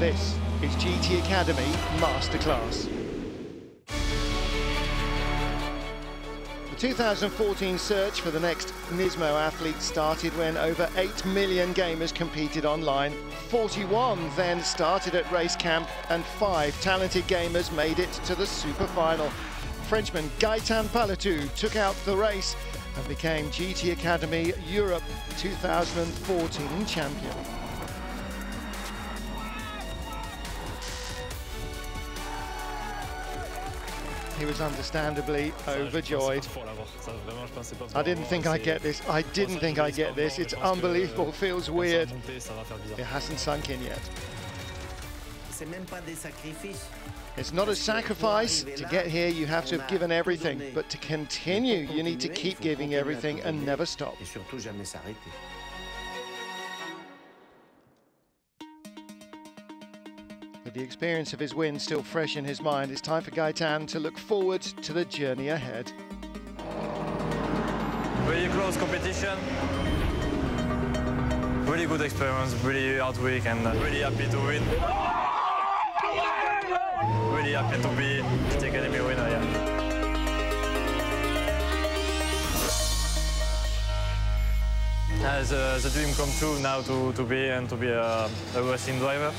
This is GT Academy Masterclass. The 2014 search for the next NISMO athlete started when over 8 million gamers competed online. 41 then started at Racecamp, and 5 talented gamers made it to the super final. Frenchman Gaëtan Palatou took out the race and became GT Academy Europe 2014 champion. He was understandably overjoyed. I didn't think I'd get this. I didn't think I'd get this. It's unbelievable. Feels weird. It hasn't sunk in yet. It's not a sacrifice. To get here, you have to have given everything. But to continue, you need to keep giving everything and never stop. With the experience of his win still fresh in his mind, it's time for Gaëtan to look forward to the journey ahead. Really close competition, really good experience, really hard week, and really happy to win. Really happy to be GT Academy winner, yeah. As the dream come true now to be a racing driver.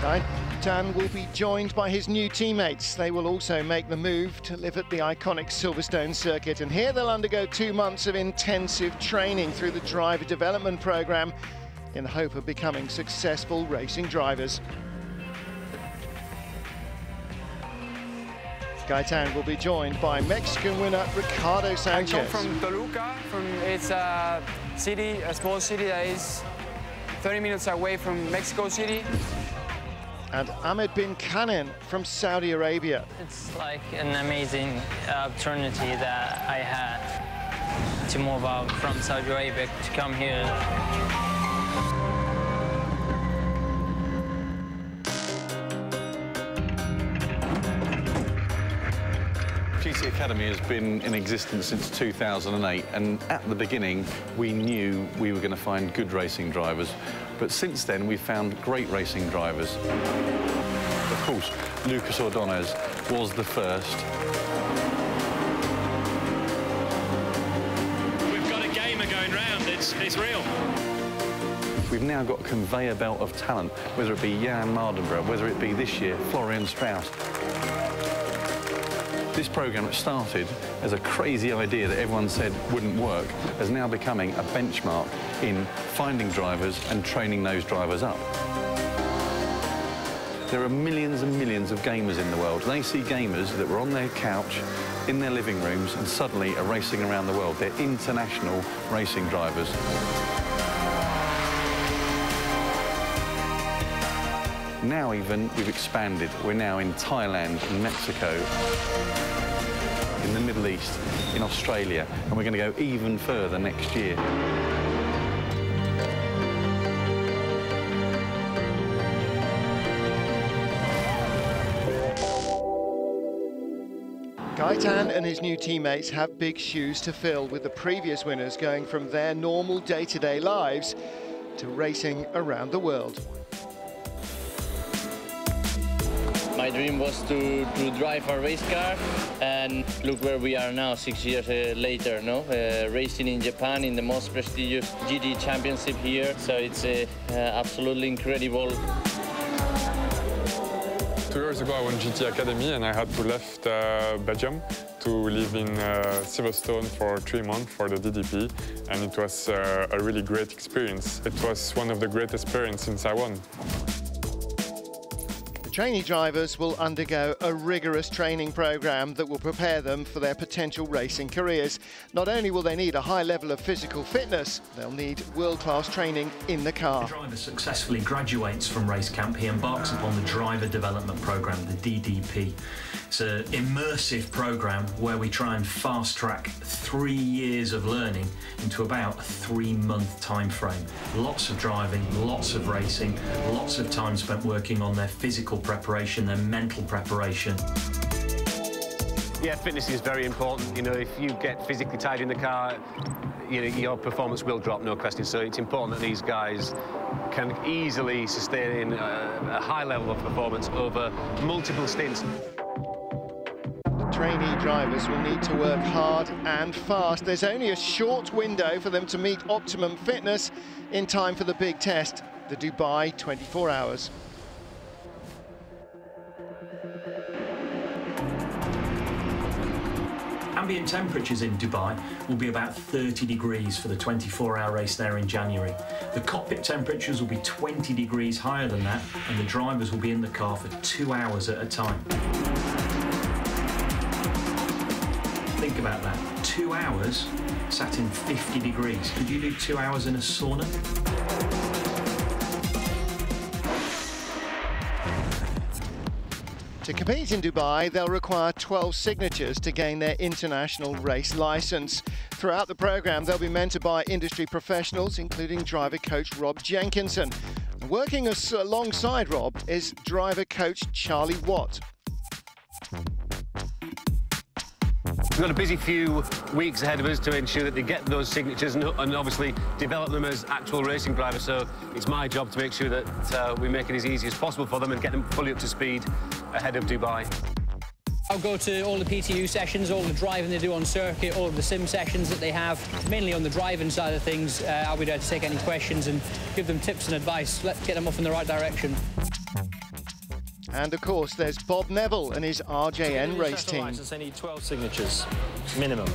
Gaëtan will be joined by his new teammates. They will also make the move to live at the iconic Silverstone circuit, and here they'll undergo 2 months of intensive training through the driver development program in the hope of becoming successful racing drivers. Gaëtan will be joined by Mexican winner Ricardo Sanchez. I come from Toluca. It's a city, a small city that is 30 minutes away from Mexico City. And Ahmed bin Kanen from Saudi Arabia. It's like an amazing opportunity that I had to move out from Saudi Arabia to come here. GT Academy has been in existence since 2008, and at the beginning we knew we were going to find good racing drivers, but since then we've found great racing drivers. Of course, Lucas Ordonez was the first. We've got a gamer going round, it's real. We've now got a conveyor belt of talent, whether it be Jan Mardenborough, whether it be this year Florian Strauss. This programme that started as a crazy idea that everyone said wouldn't work is now becoming a benchmark in finding drivers and training those drivers up. There are millions and millions of gamers in the world. They see gamers that were on their couch, in their living rooms, and suddenly are racing around the world. They're international racing drivers. Now even, we've expanded. We're now in Thailand, in Mexico, in the Middle East, in Australia, and we're going to go even further next year. Gaëtan and his new teammates have big shoes to fill, with the previous winners going from their normal day-to-day lives to racing around the world. My dream was to drive a race car, and look where we are now, 6 years later, no? Racing in Japan in the most prestigious GT championship here, so it's absolutely incredible. 2 years ago I won GT Academy and I had to left Belgium to live in Silverstone for 3 months for the DDP, and it was a really great experience. It was one of the greatest experiences since I won. Trainee drivers will undergo a rigorous training program that will prepare them for their potential racing careers. Not only will they need a high level of physical fitness, they'll need world-class training in the car. The driver successfully graduates from Racecamp. He embarks upon the driver development program, the DDP. It's an immersive program where we try and fast-track 3 years of learning into about a 3-month time frame. Lots of driving, lots of racing, lots of time spent working on their physical preparation, their mental preparation. Yeah, fitness is very important. You know, if you get physically tired in the car, your performance will drop, no question. So it's important that these guys can easily sustain a high level of performance over multiple stints. Trainee drivers will need to work hard and fast. There's only a short window for them to meet optimum fitness in time for the big test, the Dubai 24 hours. Ambient temperatures in Dubai will be about 30 degrees for the 24-hour race there in January. The cockpit temperatures will be 20 degrees higher than that, and the drivers will be in the car for 2 hours at a time. Think about that, 2 hours sat in 50 degrees. Could you do 2 hours in a sauna? To compete in Dubai, they'll require 12 signatures to gain their international race license. Throughout the program, they'll be mentored by industry professionals, including driver coach Rob Jenkinson. Working alongside Rob is driver coach Charlie Watt. We've got a busy few weeks ahead of us to ensure that they get those signatures and obviously develop them as actual racing drivers. So it's my job to make sure that we make it as easy as possible for them and get them fully up to speed ahead of Dubai. I'll go to all the PTU sessions, all the driving they do on circuit, all of the sim sessions that they have. Mainly on the driving side of things, I'll be there to take any questions and give them tips and advice. Let's get them off in the right direction. And of course, there's Bob Neville and his RJN race team. They need 12 signatures, minimum.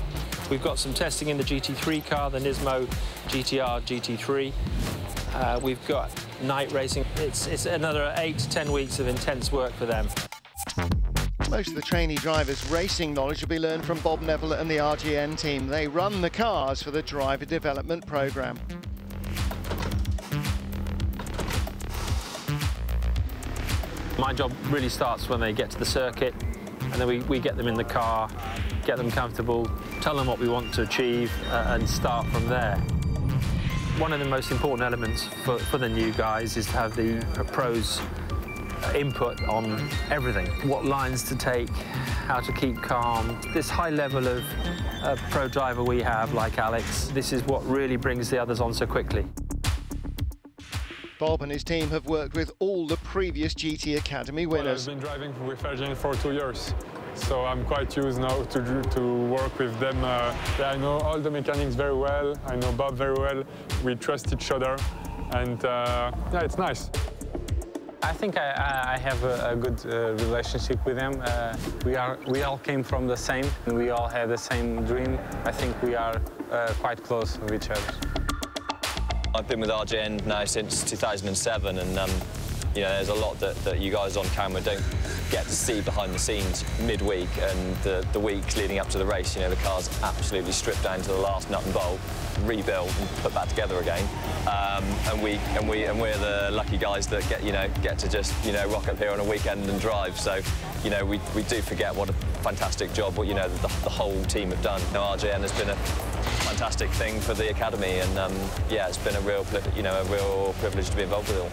We've got some testing in the GT3 car, the NISMO GT-R GT3. We've got night racing. It's another 8 to 10 weeks of intense work for them. Most of the trainee drivers' racing knowledge will be learned from Bob Neville and the RGN team. They run the cars for the driver development programme. My job really starts when they get to the circuit, and then we get them in the car, get them comfortable, tell them what we want to achieve, and start from there. One of the most important elements for the new guys is to have the pros' input on everything. What lines to take, how to keep calm. This high level of pro driver we have, like Alex, this is what really brings the others on so quickly. Bob and his team have worked with all the previous GT Academy winners. Well, I've been driving with RGN for 2 years, so I'm quite used now to work with them. Yeah, I know all the mechanics very well. I know Bob very well. We trust each other, and yeah, it's nice. I think I have a good relationship with them. We all came from the same, and we all had the same dream. I think we are quite close with each other. I've been with RGN now since 2007, and you know, there's a lot that you guys on camera don't get to see behind the scenes midweek and the weeks leading up to the race. You know, the car's absolutely stripped down to the last nut and bolt, rebuilt and put back together again. And we're the lucky guys that get to just rock up here on a weekend and drive. So you know, we do forget what a fantastic job the whole team have done. You know, RGN has been a fantastic thing for the academy, and yeah, it's been a real privilege to be involved with it all.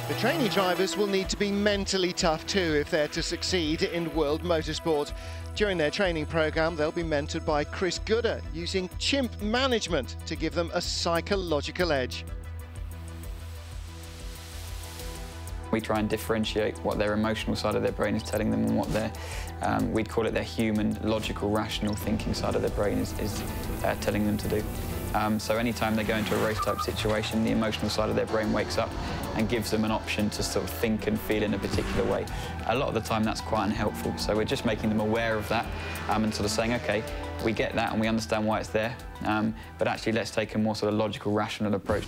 The trainee drivers will need to be mentally tough too if they're to succeed in world motorsport. During their training program, they'll be mentored by Chris Gooder, using chimp management to give them a psychological edge. We try and differentiate what their emotional side of their brain is telling them and what their, we'd call it their human, logical, rational thinking side of their brain is telling them to do. So anytime they go into a race-type situation, the emotional side of their brain wakes up and gives them an option to sort of think and feel in a particular way. A lot of the time, that's quite unhelpful. So we're just making them aware of that and sort of saying, OK, we get that and we understand why it's there, but actually let's take a more sort of logical, rational approach.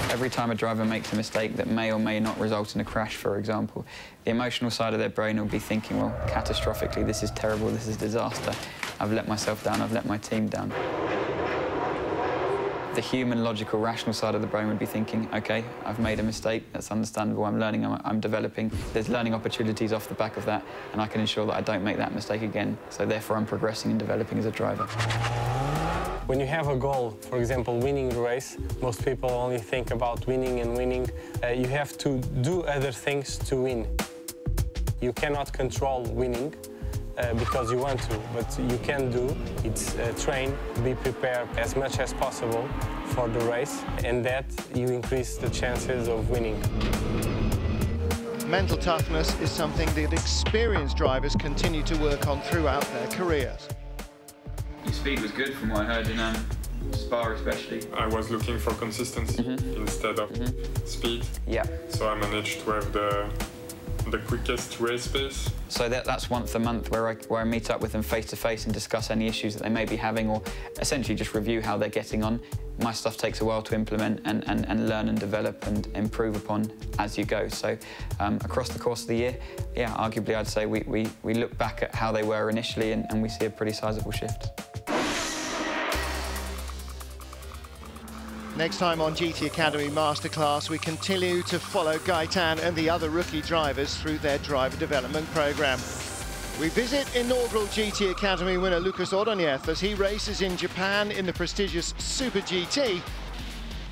Every time a driver makes a mistake that may or may not result in a crash, for example, the emotional side of their brain will be thinking, well, catastrophically, this is terrible, this is disaster. I've let myself down, I've let my team down. The human, logical, rational side of the brain would be thinking, OK, I've made a mistake, that's understandable, I'm learning, I'm developing. There's learning opportunities off the back of that, and I can ensure that I don't make that mistake again. So therefore, I'm progressing and developing as a driver. When you have a goal, for example, winning the race, most people only think about winning and winning. You have to do other things to win. You cannot control winning because you want to, but you can do. It's train, be prepared as much as possible for the race, and that you increase the chances of winning. Mental toughness is something that experienced drivers continue to work on throughout their careers. Your speed was good from what I heard in Spa especially. I was looking for consistency instead of speed. Yeah. So I managed to have the quickest race pace. So that's once a month where I meet up with them face to face and discuss any issues that they may be having, or essentially just review how they're getting on. My stuff takes a while to implement and learn and develop and improve upon as you go. So across the course of the year, yeah, arguably I'd say we look back at how they were initially and we see a pretty sizable shift. Next time on GT Academy Masterclass, we continue to follow Gaetan and the other rookie drivers through their driver development program. We visit inaugural GT Academy winner Lucas Ordonez as he races in Japan in the prestigious Super GT.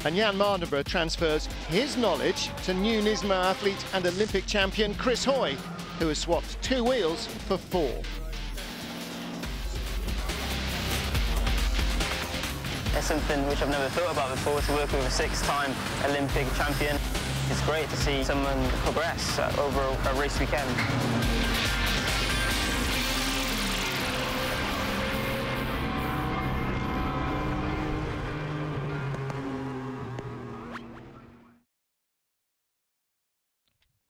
And Jan Mardenborough transfers his knowledge to new NISMO athlete and Olympic champion Chris Hoy, who has swapped 2 wheels for 4. It's something which I've never thought about before, to work with a 6-time Olympic champion. It's great to see someone progress over a race weekend.